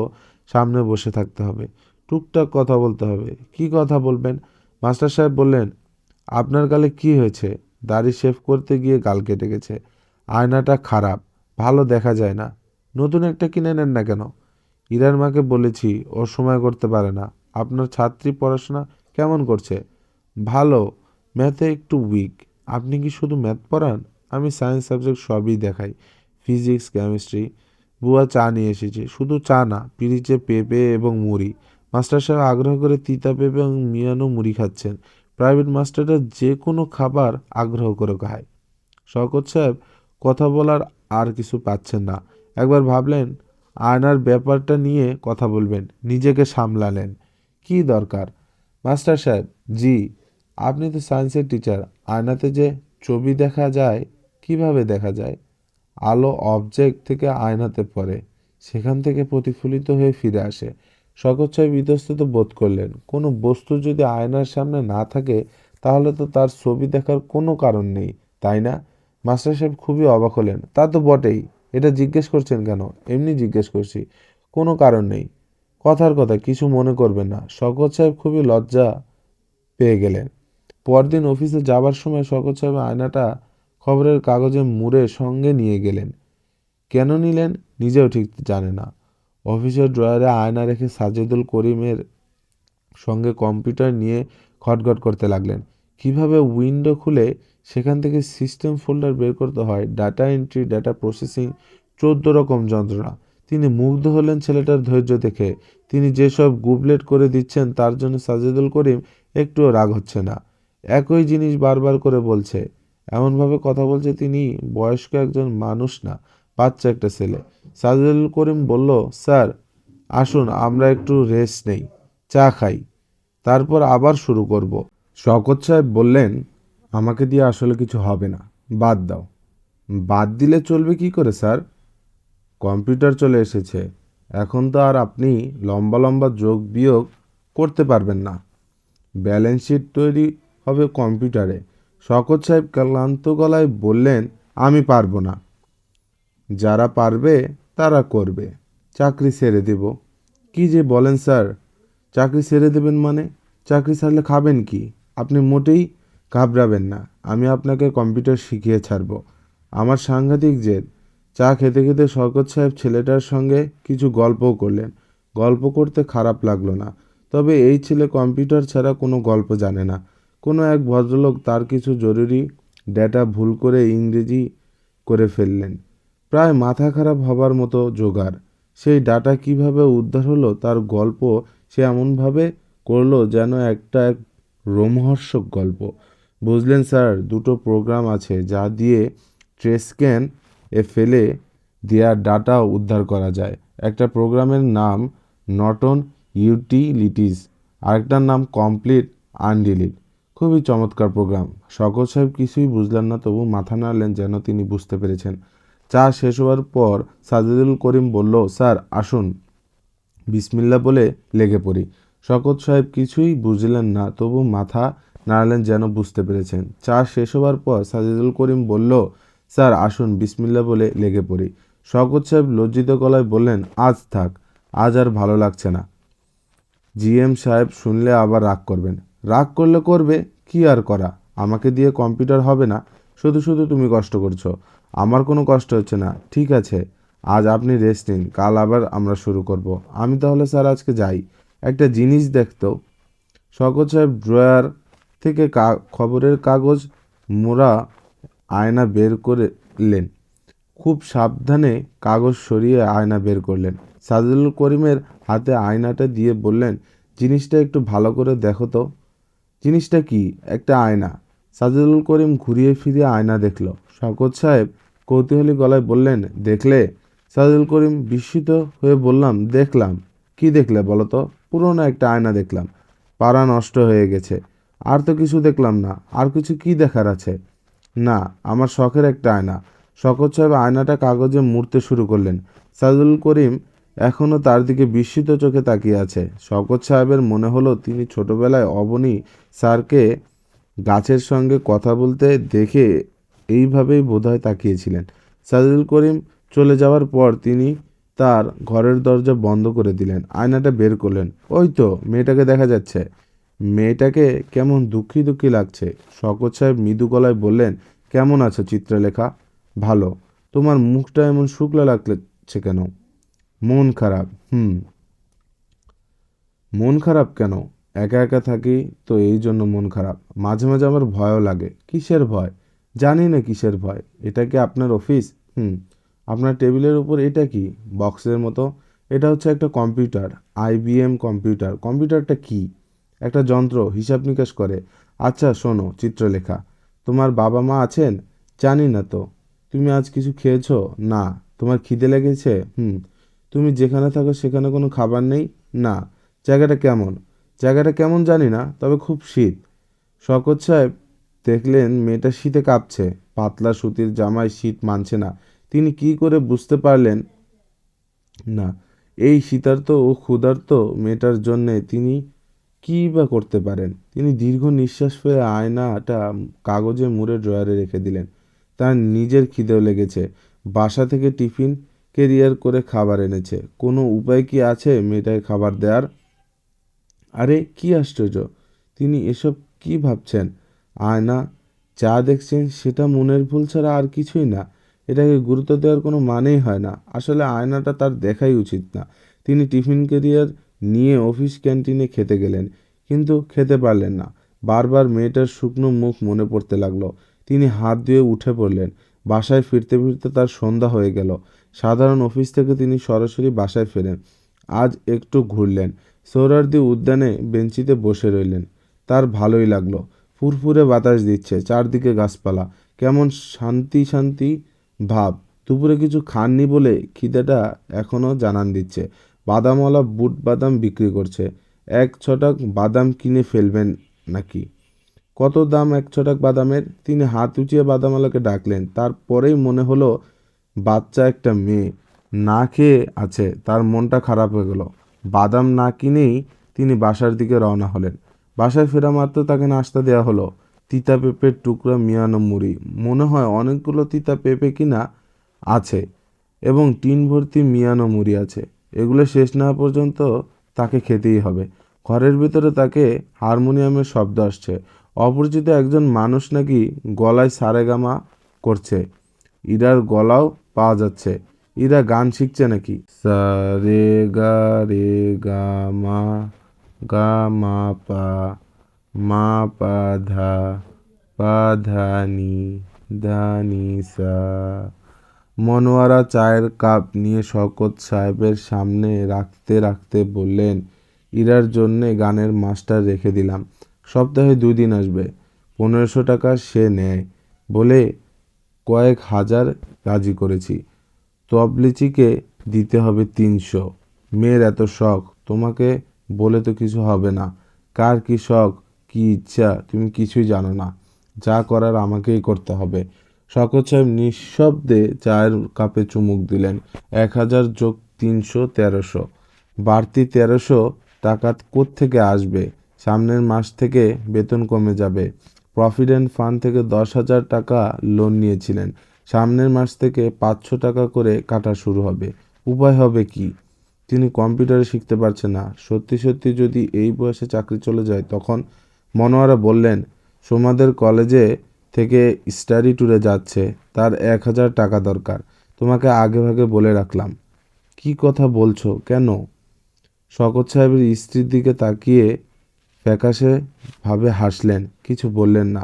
সামনে বসে থাকতে হবে, টুকটাক কথা বলতে হবে। কি কথা বলবেন? মাস্টার সাহেব বললেন, আপনার গালে কি হয়েছে? দাড়ি শেভ করতে গিয়ে গাল কেটে গেছে। আয়নাটা খারাপ, ভালো দেখা যায় না। নতুন একটা কিনে নেন না কেন? ইরার মাকে বলেছি, ও সময় করতে পারে না। আপনার ছাত্রী পড়াশোনা কেমন করছে? ভালো, ম্যাথে একটু উইক। আপনি কি শুধু ম্যাথ পড়ান? আমি সায়েন্স সাবজেক্ট সবই দেখাই, ফিজিক্স, কেমিস্ট্রি। বুয়া চা নিয়ে এসেছে। শুধু চা না, পিরিচে পেঁপে এবং মুড়ি। মাস্টার সাহেব আগ্রহ করে তিতা পেঁপে এবং মিয়ানো মুড়ি খাচ্ছেন। প্রাইভেট মাস্টাররা যে কোনো খাবার আগ্রহ করে খায়। শওকত সাহেব কথা বলার আর কিছু পাচ্ছেন না। একবার ভাবলেন আয়নার ব্যাপারটা নিয়ে কথা বলবেন, নিজেকে সামলালেন। কি দরকার? মাস্টার সাহেব, জি। আপনি তো সায়েন্সের টিচার। আয়নাতে যে ছবি দেখা যায়, কিভাবে দেখা যায়? আলো অবজেক্ট থেকে আয়নাতে পড়ে, সেখান থেকে প্রতিফলিত হয়ে ফিরে আসে। শওকত সাহেব ইতস্তত বোধ করলেন। কোনো বস্তু যদি আয়নার সামনে না থাকে, তাহলে তো তার ছবি দেখার কোনো কারণ নেই, তাই না? মাস্টার সাহেব খুবই অবাক হলেন। তা তো বটেই। এটা জিজ্ঞেস করছেন কেন? এমনি জিজ্ঞেস করছি, কোনো কারণ নেই। কথার কথা, কিছু মনে করবেন না। শওকত সাহেব খুবই লজ্জা পেয়ে গেলেন। পরদিন অফিসে যাবার সময় শওকত সাহেব আয়নাটা খবরের কাগজে মুড়ে সঙ্গে নিয়ে গেলেন। কেন নিলেন নিজেও ঠিক জানে না। অফিসের ড্রয়ারে আয়না রেখে সাজেদুল করিমের সঙ্গে কম্পিউটার নিয়ে খটখট করতে লাগলেন। কিভাবে উইন্ডো খুলে সেখান থেকে সিস্টেম ফোল্ডার বের করতে হয়, ডাটা এন্ট্রি, ডাটা প্রসেসিং, 14 রকম যন্ত্রণা। তিনি মুগ্ধ হলেন ছেলেটার ধৈর্য দেখে। তিনি যেসব গুবলেট করে দিচ্ছেন তার জন্য সাজেদুল করিম একটুও রাগ হচ্ছে না। একই জিনিস বারবার করে বলছে, এমনভাবে কথা বলছে তিনি বয়স্ক একজন মানুষ না, বাচ্চা একটা ছেলে। সাজেদুল করিম বলল, স্যার আসুন আমরা একটু রেস্ট নেই, চা খাই, তারপর আবার শুরু করব। শওকত সাহেব বললেন, আমাকে দিয়ে আসলে কিছু হবে না, বাদ দাও। বাদ দিলে চলবে কি করে স্যার? কম্পিউটার চলে এসেছে, এখন তো আর আপনি লম্বা লম্বা যোগ বিয়োগ করতে পারবেন না। ব্যালেন্স শিট তৈরি হবে কম্পিউটারে। শওকত সাহেব ক্লান্ত গলায় বললেন, আমি পারবো না। যারা পারবে তারা করবে। চাকরি ছেড়ে দেব। কি যে বলেন স্যার, চাকরি ছেড়ে দেবেন মানে? চাকরি ছাড়লে খাবেন কি? আপনি মোটেই ঘাবড়াবেন না, আমি আপনাকে কম্পিউটার শিখিয়ে ছাড়ব। আমার সাংঘাতিক জেদ। চা খেতে খেতে শওকত সাহেব ছেলেটার সঙ্গে কিছু গল্পও করলেন। গল্প করতে খারাপ লাগলো না, তবে এই ছেলে কম্পিউটার ছাড়া কোনো গল্প জানে না। কোনো এক ভদ্রলোক তার কিছু জরুরি ডেটা ভুল করে ইংরেজি করে ফেললেন, প্রায় মাথা খারাপ হবার মতো জোগাড়। সেই ডাটা কিভাবে উদ্ধার হলো তার গল্প সে এমনভাবে করলো যেন একটা এক রোমহর্ষক গল্প। বুঝলেন স্যার, দুটো প্রোগ্রাম আছে যা দিয়ে ট্রেস স্ক্যান এ ফেলে দেওয়া ডাটা উদ্ধার করা যায়। একটা প্রোগ্রামের নাম নটন ইউটিলিটিস, আরেকটার নাম কমপ্লিট আনডিলিট। খুবই চমৎকার প্রোগ্রাম। শওকত সাহেব কিছুই বুঝলেন না, তবু মাথা নাড়লেন যেন তিনি বুঝতে পেরেছেন। চা শেষ হওয়ার পর সাজেদুল করিম বলল, স্যার আসুন বিসমিল্লাহ বলে লেগে পড়ি। শওকত সাহেব কিছুই বুঝলেন না, তবু মাথা নাড়লেন যেন বুঝতে পেরেছেন। চা শেষ হওয়ার পর সাজেদুল করিম বলল, স্যার আসুন বিসমিল্লাহ বলে লেগে পড়ি। শওকত সাহেব লজ্জিত গলায় বললেন, আজ থাক, আজ আর ভালো লাগছে না। জিএম সাহেব শুনলে আবার রাগ করবেন। রাগ করলে করবে, কি আর করা। আমাকে দিয়ে কম্পিউটার হবে না, শুধু শুধু তুমি কষ্ট করছো। আমার কোনো কষ্ট হচ্ছে না। ঠিক আছে, আজ আপনি রেস্ট নিন, কাল আবার আমরা শুরু করব। আমি তাহলে স্যার আজকে যাই। একটা জিনিস দেখতো। শওকত সাহেব ড্রয়ার থেকে খবরের কাগজ মোড়া আয়না বের করলেন। খুব সাবধানে কাগজ সরিয়ে আয়না বের করলেন। সাজিদুল করিমের হাতে আয়নাটা দিয়ে বললেন, জিনিসটা একটু ভালো করে দেখো তো। জিনিসটা কি? একটা আয়না। সাজিদুল করিম ঘুরিয়ে ফিরিয়ে আয়না দেখল। শওকত সাহেব কৌতূহলী গলায় বললেন, দেখলে? সাজিদুল করিম বিস্মিত হয়ে বললাম, দেখলাম। কি দেখলে বলো তো? পুরনো একটা আয়না দেখলাম। পাড়া নষ্ট হয়ে গেছে। আর তো কিছু দেখলাম না। আর কিছু কি দেখার আছে? না, আমার শখের একটা আয়না। শওকত সাহেব আয়নাটা কাগজে মুড়তে শুরু করলেন। সাজিদুল করিম এখনও তার দিকে বিস্মিত চোখে তাকিয়ে আছে। শওকত সাহেবের মনে হলো তিনি ছোটবেলায় অবনী স্যারকে গাছের সঙ্গে কথা বলতে দেখে এইভাবেই বোধহয় তাকিয়েছিলেন। সাজিদুল করিম চলে যাওয়ার পর তিনি তার ঘরের দরজা বন্ধ করে দিলেন। আয়নাটা বের করলেন। ওই তো মেয়েটাকে দেখা যাচ্ছে। মেয়েটাকে কেমন দুঃখী দুঃখী লাগছে। শওকত সাহেব মৃদু গলায় বললেন, কেমন আছো চিত্রলেখা? ভালো। তোমার মুখটা এমন শুকনো লাগছে কেন? মন খারাপ। মন খারাপ কেন? একা একা থাকি তো এই জন্য মন খারাপ। মাঝে মাঝে আমার ভয়ও লাগে। কিসের ভয়? জানি না কিসের ভয়। এটা কি আপনার অফিস? আপনার টেবিলের উপর এটা কি? বক্সের মতো। এটা হচ্ছে একটা কম্পিউটার। IBM computer. কম্পিউটারটা কি? একটা যন্ত্র, হিসাব নিকাশ করে। আচ্ছা শোনো চিত্রলেখা, তোমার বাবা মা আছেন? জানি না তো। তুমি আজ কিছু খেয়েছো? না। তোমার খিদে লেগেছে? তুমি যেখানে থাকো সেখানে কোনো খাবার নেই? না। জায়গাটা কেমন? জায়গাটা কেমন জানি না, তবে খুব শীত। শওকত সাহেব দেখলেন মেয়েটা শীতে কাঁপছে। পাতলা সুতির জামায় শীত মানছে না। তিনি কি করে বুঝতে পারলেন না এই শীতার্ত ও ক্ষুধার্ত মেয়েটার জন্যে তিনি কী বা করতে পারেন? তিনি দীর্ঘ নিঃশ্বাস ফেলে আয়নাটা কাগজে মুড়ে ড্রয়ারে রেখে দিলেন। তার নিজের খিদেও লেগেছে। বাসা থেকে টিফিন ক্যারিয়ার করে খাবার এনেছে। কোনো উপায় কি আছে মেয়েটাকে খাবার দেওয়ার? আরে কি আশ্চর্য! তিনি এসব কি ভাবছেন? আয়না যা দেখছেন সেটা মনের ভুল ছাড়া আর কিছুই না। এটাকে গুরুত্ব দেওয়ার কোনো মানেই হয় না। আসলে আয়নাটা তার দেখাই উচিত না। তিনি টিফিন ক্যারিয়ার নিয়ে অফিস ক্যান্টিনে খেতে গেলেন, কিন্তু খেতে পারলেন না। বারবার মেয়েটার শুকনো মুখ মনে পড়তে লাগলো। তিনি হাত ধুয়ে উঠে পড়লেন। বাসায় ফিরতে ফিরতে তার সন্ধ্যা হয়ে গেল। সাধারণ অফিস থেকে তিনি সরাসরি বাসায় ফেরেন। আজ একটু ঘুরলেন। সোহরাওয়ার্দী উদ্যানে বেঞ্চিতে বসে রইলেন। তার ভালোই লাগলো। ফুরফুরে বাতাস দিচ্ছে, চারদিকে গাছপালা। কেমন শান্তি শান্তি ভাব। দুপুরে কিছু খাননি বলে খিদেটা এখনও জানান দিচ্ছে। বাদামওয়ালা বুট বাদাম বিক্রি করছে। এক ছটাক বাদাম কিনে ফেলবেন নাকি? কত দাম এক ছটাক বাদামের? তিনি হাত উঁচিয়ে বাদামওয়ালাকে ডাকলেন। তারপরেই মনে হলো বাচ্চা একটা মেয়ে না খেয়ে আছে। তার মনটা খারাপ হয়ে গেল। বাদাম না কিনেই তিনি বাসার দিকে রওনা হলেন। বাসায় ফেরা মাত্র তাকে নাস্তা দেওয়া হলো। তিতা পেঁপের টুকরা মিয়ানো মুড়ি। মনে হয় অনেকগুলো তিতা পেঁপে কিনা আছে এবং টিন ভর্তি মিয়ানো মুড়ি আছে। এগুলো শেষ না হওয়া পর্যন্ত তাকে খেতেই হবে। ঘরের ভিতরে তাকে হারমোনিয়ামের শব্দ আসছে। অপরিচিত একজন মানুষ নাকি গলায় সারেগামা করছে। ইরার গলাও পাওয়া যাচ্ছে। ইরা গান শিখছে নাকি? সা রে গা রে গা গা মা মা পা পা ধা নি সা। মনোয়ারা চায়ের কাপ নিয়ে শওকত সাহেবের সামনে রাখতে রাখতে বললেন, ইরার জন্যে গানের মাস্টার রেখে দিলাম। সপ্তাহে 2 দিন আসবে। 1500 টাকা সে নেয় বলে কয়েক হাজার রাজি করেছি। তবলিচিকে দিতে হবে 300। মেয়ের এত শখ, তোমাকে বলে তো কিছু হবে না। কার কি শখ, কি ইচ্ছা তুমি কিছুই জানো না। যা করার আমাকেই করতে হবে। শওকত সাহেব নিঃশব্দে চায়ের কাপে চুমুক দিলেন। 1000 যোগ 300 1300। বাড়তি 1300 টাকা কোত্থেকে আসবে? সামনের মাস থেকে বেতন কমে যাবে। প্রভিডেন্ট ফান্ড থেকে 10,000 টাকা লোন নিয়েছিলেন। সামনের মাস থেকে 500 টাকা করে কাটা শুরু হবে। উপায় হবে কি? তিনি কম্পিউটারে শিখতে পারছেন না। সত্যি সত্যি যদি এই বয়সে চাকরি চলে যায় তখন? মনোয়ারা বললেন, সোমাদের কলেজে থেকে স্টাডি ট্যুরে যাচ্ছে, তার 1000 টাকা দরকার। তোমাকে আগেভাগে বলে রাখলাম। কি কথা বলছো, কেন? শওকত সাহেবের স্ত্রীর দিকে তাকিয়ে ফ্যাকাশে ভাবে হাসলেন, কিছু বললেন না।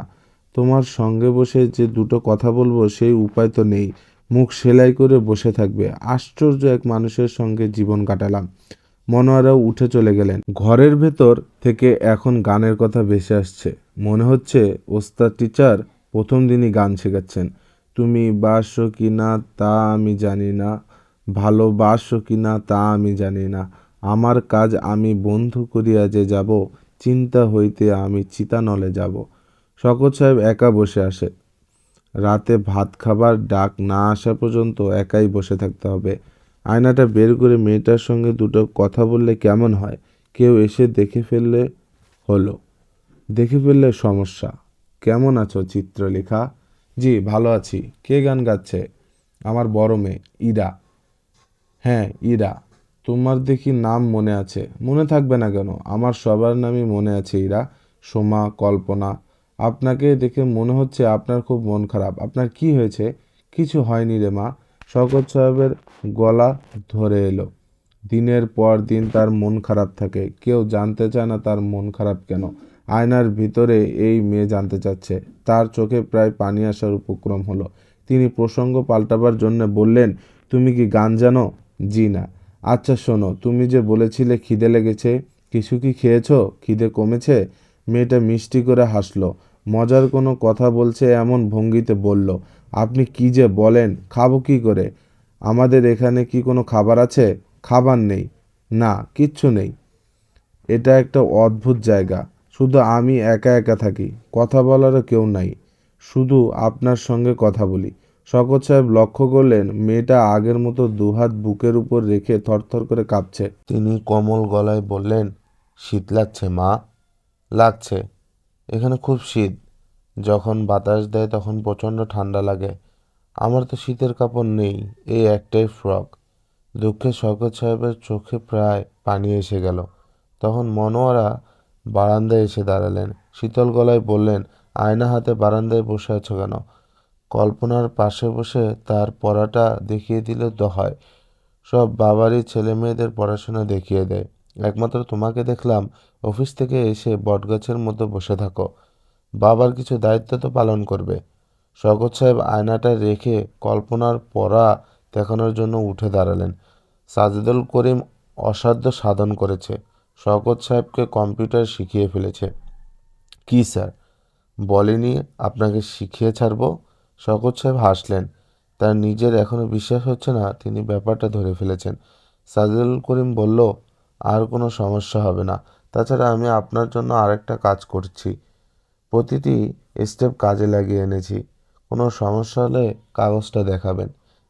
তোমার সঙ্গে বসে যে দুটো কথা বলবো সেই উপায় তো নেই, মুখ সেলাই করে বসে থাকবে। আশ্চর্য এক মানুষের সঙ্গে জীবন কাটালাম। মনোয়ারাও উঠে চলে গেলেন। ঘরের ভেতর থেকে এখন গানের কথা ভেসে আসছে। মনে হচ্ছে ওস্তাদ টিচার প্রথম দিনই গান শেখাচ্ছেন। তুমি বাসো কি না তা আমি জানি না, ভালোবাসো কি না তা আমি জানি না, আমার কাজ আমি বন্ধু করিয়া যে যাব, চিন্তা হইতে আমি চিতানলে যাব। শওকত সাহেব একা বসে আসে। রাতে ভাত খাবার ডাক না আসা পর্যন্ত একাই বসে থাকতে হবে। আয়নাটা বের করে মেয়েটার সঙ্গে দুটো কথা বললে কেমন হয়? কেউ এসে দেখে ফেললে হলো, দেখে ফেললে সমস্যা। কেমন আছো চিত্রলেখা? জি ভালো আছি। কে গান গাচ্ছে? আমার বড় মেয়ে ইরা। হ্যাঁ ইরা, তোমার দেখি নাম মনে আছে। মনে থাকবে না কেন, আমার সবার নামই মনে আছে ইরা। সোমা, কল্পনা। আপনাকে দেখে মনে হচ্ছে আপনার খুব মন খারাপ। আপনার কি হয়েছে? কিছু হয়নি রে মা। শওকত সাহেবের গলা ধরে এলো। দিনের পর দিন তার মন খারাপ থাকে, কেউ জানতে চায় না তার মন খারাপ কেন। আয়নার ভিতরে এই মেয়ে জানতে চাচ্ছে। তার চোখে প্রায় পানি আসার উপক্রম হলো। তিনি প্রসঙ্গ পাল্টাবার জন্য বললেন, তুমি কি গান জানো? জি না। আচ্ছা শোনো, তুমি যে বলেছিলে খিদে লেগেছে, কিছু কি খেয়েছো? খিদে কমেছে? মেয়েটা মিষ্টি করে হাসলো। মজার কোনো কথা বলছে এমন ভঙ্গিতে বলল, আপনি কি যে বলেন, খাবো কি করে? আমাদের এখানে কি কোনো খাবার আছে? খাবার নেই? না, কিচ্ছু নেই। এটা একটা অদ্ভুত জায়গা। শুধু আমি একা একা থাকি, কথা বলারও কেউ নাই। শুধু আপনার সঙ্গে কথা বলি। শওকত সাহেব লক্ষ্য করলেন মেয়েটা আগের মতো দুহাত বুকের উপর রেখে থরথর করে কাঁপছে। তিনি কোমল গলায় বললেন, শীত লাগছে মা? লাগছে। এখানে খুব শীত। যখন বাতাস দেয় তখন প্রচণ্ড ঠান্ডা লাগে। আমার তো শীতের কাপড় নেই, এই একটাই ফ্রক। দুঃখে শওকত সাহেবের চোখে প্রায় পানি এসে গেল। তখন মনোয়ারা বারান্দায় এসে দাঁড়ালেন। শীতল গলায় বললেন, আয়না হাতে বারান্দায় বসে আছো কেন? কল্পনার পাশে বসে তার পড়াটা দেখিয়ে দিলে তো হয়। সব বাবারই ছেলে মেয়েদের পড়াশোনা দেখিয়ে দেয়, একমাত্র তোমাকে দেখলাম অফিস থেকে এসে বটগাছের মতো বসে থাকো। বাবার কিছু দায়িত্ব তো পালন করবে। শওকত সাহেব আয়নাটা রেখে কল্পনার পড়া দেখানোর জন্য উঠে দাঁড়ালেন। সাজেদুল করিম অসাধ্য সাধন করেছে, শওকত সাহেবকে কম্পিউটার শিখিয়ে ফেলেছে। কি স্যার, বলেনি আপনাকে শিখিয়ে ছাড়বো? শওকত সাহেব হাসলেন। তার নিজের এখনো বিশ্বাস হচ্ছে না তিনি ব্যাপারটা ধরে ফেলেছেন। সাজেদুল করিম বলল, আর কোনো সমস্যা হবে না। তাছাড়া আমি আপনার জন্য আরেকটা কাজ করছি, প্রতিটি স্টেপ কাজে লাগিয়ে এনেছি। কোনো সমস্যা হলে কাগজটা দেখাবেন,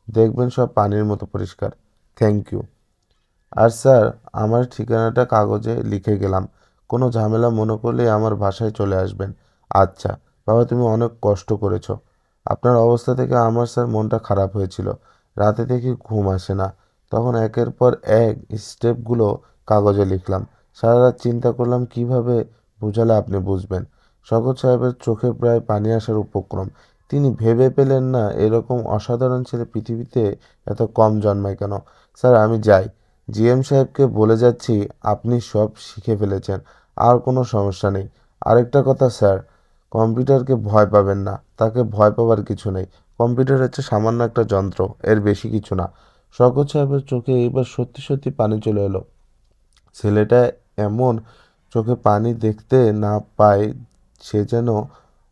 দেখবেন সব পানির মতো পরিষ্কার। Thank you. আর স্যার, আমার ঠিকানাটা কাগজে লিখে গেলাম, কোনো ঝামেলা মনে করলেই আমার বাসায় চলে আসবেন। আচ্ছা বাবা, তুমি অনেক কষ্ট করেছো। আপনার অবস্থা থেকে আমার স্যার মনটা খারাপ হয়েছিল। রাতে দেখি ঘুম আসে না, তখন একের পর এক স্টেপগুলো কাগজে লিখলাম। সারা রাত চিন্তা করলাম কিভাবে বুঝালে আপনি বুঝবেন। শওকত সাহেবের চোখে প্রায় পানি আসার উপক্রম। তিনি ভেবে পেলেন না এরকম অসাধারণ ছেলে পৃথিবীতে এত কম জন্মায় কেন। স্যার আমি যাই, জিএম সাহেবকে বলে যাচ্ছি আপনি সব শিখে ফেলেছেন, আর কোনো সমস্যা নেই। আরেকটা কথা স্যার, কম্পিউটারকে ভয় পাবেন না, তাকে ভয় পাবার কিছু নেই। কম্পিউটার হচ্ছে সামান্য একটা যন্ত্র, এর বেশি কিছু না। শওকত সাহেবের চোখে এইবার সত্যি সত্যি পানি চলে এলো। ছেলেটা এমন চোখে পানি দেখতে না পায়, সে যেন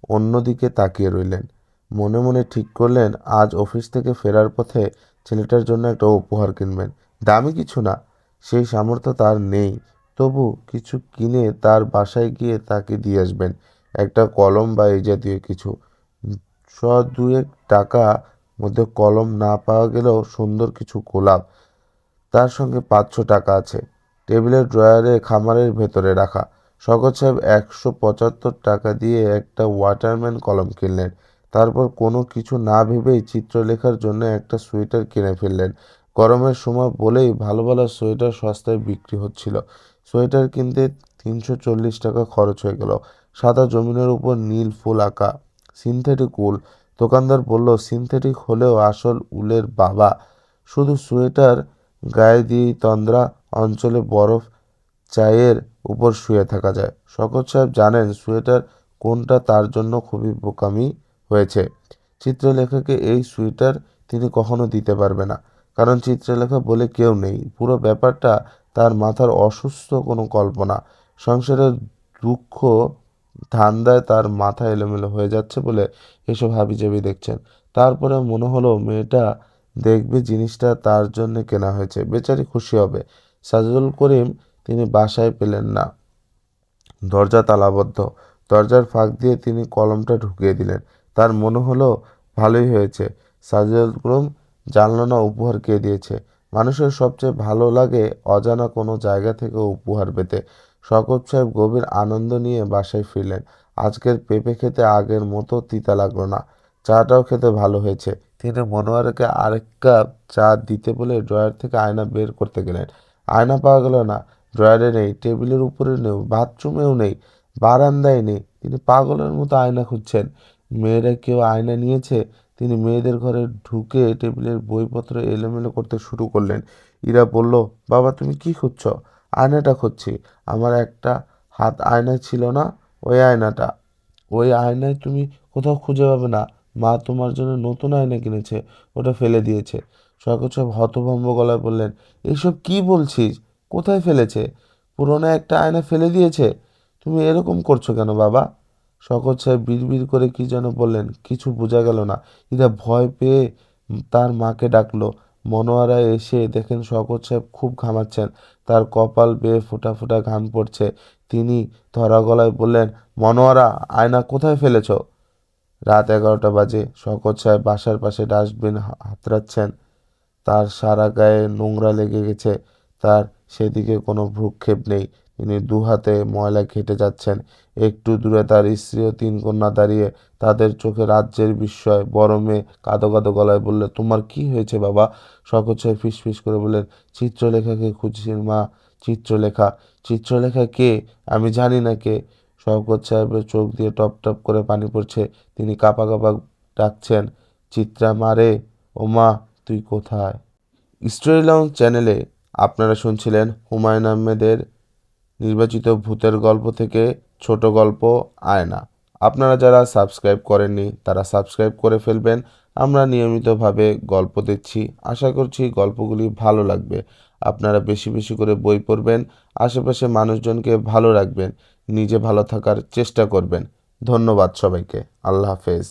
অন্যদিকে তাকিয়ে রইলেন। মনে মনে ঠিক করলেন আজ অফিস থেকে ফেরার পথে ছেলেটার জন্য একটা উপহার কিনবেন। দামি কিছু না, সেই সামর্থ্য তার নেই, তবু কিছু কিনে তার বাসায় গিয়ে তাকে দিয়ে আসবেন। একটা কলম বা এই জাতীয় কিছু। শ দুয়েক টাকা মধ্যে কলম না পাওয়া গেলেও সুন্দর কিছু গোলাপ। তার সঙ্গে 500 টাকা আছে, টেবিলের ড্রয়ারে খামারের ভেতরে রাখা। শওকত সাহেব 175 টাকা দিয়ে একটা ওয়াটারম্যান কলম কিনলেন। তারপর কোনো কিছু না ভেবেই চিত্রলেখার জন্য একটা সোয়েটার কিনে ফেললেন। গরমের সময় বলেই ভালো ভালো সোয়েটার সস্তায় বিক্রি হচ্ছিল। সোয়েটার কিনতে 340 টাকা খরচ হয়ে গেল। সাদা জমিনের উপর নীল ফুল আঁকা, সিনথেটিক উল, দোকানদার বলল, সিনথেটিক হলেও আসল উলের বাবা। শুধু সোয়েটার গায়ে দিয়েই তন্দ্রা অঞ্চলে বরফ চায়ের উপর শুয়ে থাকা যায়। শওকত সাহেব জানেন সোয়েটার কোনটা তার জন্য খুবই বোকামি হয়েছে। চিত্রলেখাকে এই সোয়েটার তিনি কখনো দিতে পারবে না, কারণ চিত্রলেখা বলে কেউ নেই। পুরো ব্যাপারটা তার মাথার অসুস্থ কোনো কল্পনা। সংসারের দুঃখ ধান্দায় তার মাথা এলোমেলো হয়ে যাচ্ছে বলে এসব হাবিজাবি দেখছেন। তারপরে মনে হলো মেয়েটা দেখবে জিনিসটা তার জন্য কেনা হয়েছে, বেচারি খুশি হবে। সাজুল করিম তিনি বাসায় পেলেন না। দরজা তালাবদ্ধ। দরজার ফাঁক দিয়ে তিনি কলমটা ঢুকিয়ে দিলেন। তার মনে হলো ভালোই হয়েছে। সাজুল করিম জানল না উপহার কে দিয়েছে। মানুষের সবচেয়ে ভালো লাগে অজানা কোনো জায়গা থেকে উপহার পেতে। শওকত সাহেব গভীর আনন্দ নিয়ে বাসায় ফিরলেন। আজকের পেঁপে খেতে আগের মতো তিতা লাগলো না। চাটাও খেতে ভালো হয়েছে। তিনি মনোয়ারকে আরেক কাপ চা দিতে বলে ড্রয়ার থেকে আয়না বের করতে গেলেন। আয়না পাওয়া গেল না। ড্রয়ারে নেই, টেবিলের উপরে নেই, বাথরুমেও নেই, বারান্দায় নেই। তিনি পাগলের মতো আয়না খুঁজছেন। মেয়েরা কেউ আয়না নিয়েছে? তিনি মেয়েদের ঘরে ঢুকে টেবিলের বইপত্র এলোমেলো করতে শুরু করলেন। ইরা বলল, বাবা তুমি কি খুঁজছো? আয়নাটা খুঁজছি। আমার একটা হাত আয়না ছিল না? ওই আয়নাটা। ওই আয়নায় তুমি কোথাও খুঁজে পাবে না। মা তোমার জন্য নতুন আয়না কিনেছে, ওটা ফেলে দিয়েছে। শওকত সাহেব হতভম্ব গলায় বললেন, এসব কি বলছিস? কোথায় ফেলেছে? পুরোনো একটা আয়না ফেলে দিয়েছে? তুমি এরকম করছো কেন বাবা? শওকত সাহেব বিড়বিড় করে কি যেন বললেন, কিছু বোঝা গেল না। ইরা ভয় পেয়ে তার মাকে ডাকলো। মনোয়ারা এসে দেখেন শওকত সাহেব খুব ঘামাচ্ছেন, তার কপাল বেয়ে ফোঁটা ফোঁটা ঘাম পড়ছে। তিনি ধরা গলায় বললেন, মনোয়ারা, আয়না কোথায় ফেলেছো? রাত 11টা বাজে। শওকত সাহেব বাসার পাশে ডাস্টবিন হাতড়াচ্ছেন। তার সারা গায়ে নোংরা লেগে গেছে। তার সেদিকে কোনো ভ্রূক্ষেপ নেই। তিনি দুহাতে ময়লা ঘেঁটে যাচ্ছেন। একটু দূরে তার স্ত্রী ও 3 কন্যা দাঁড়িয়ে। তাদের চোখে রাজ্যের বিস্ময়। বড় মেয়ে কাঁদো কাঁদো গলায় বলল, তোমার কি হয়েছে বাবা? শওকত সাহেব ফিসফিস করে বললেন, চিত্রলেখাকে খুঁজছি মা। চিত্রলেখা? চিত্রলেখা কে? আমি জানি না কে। শওকত সাহেবের চোখ দিয়ে টপ টপ করে পানি পড়ছে। তিনি কাঁপা কাঁপা ডাকছেন, চিত্রা মারে, ও মা তুই কোথায়? স্টোরি লঞ্চ চ্যানেলে আপনারা শুনছিলেন হুমায়ুন আহমেদের নির্বাচিত ভূতের গল্প থেকে ছোট গল্প আয়না। আপনারা যারা সাবস্ক্রাইব করেননি তারা সাবস্ক্রাইব করে ফেলবেন। আমরা নিয়মিতভাবে গল্প দিচ্ছি। আশা করছি গল্পগুলি ভালো লাগবে। আপনারা বেশি বেশি করে বই পড়বেন, আশেপাশে মানুষজনকে ভালো রাখবেন, নিজে ভালো থাকার চেষ্টা করবেন। ধন্যবাদ সবাইকে। আল্লাহ হাফেজ।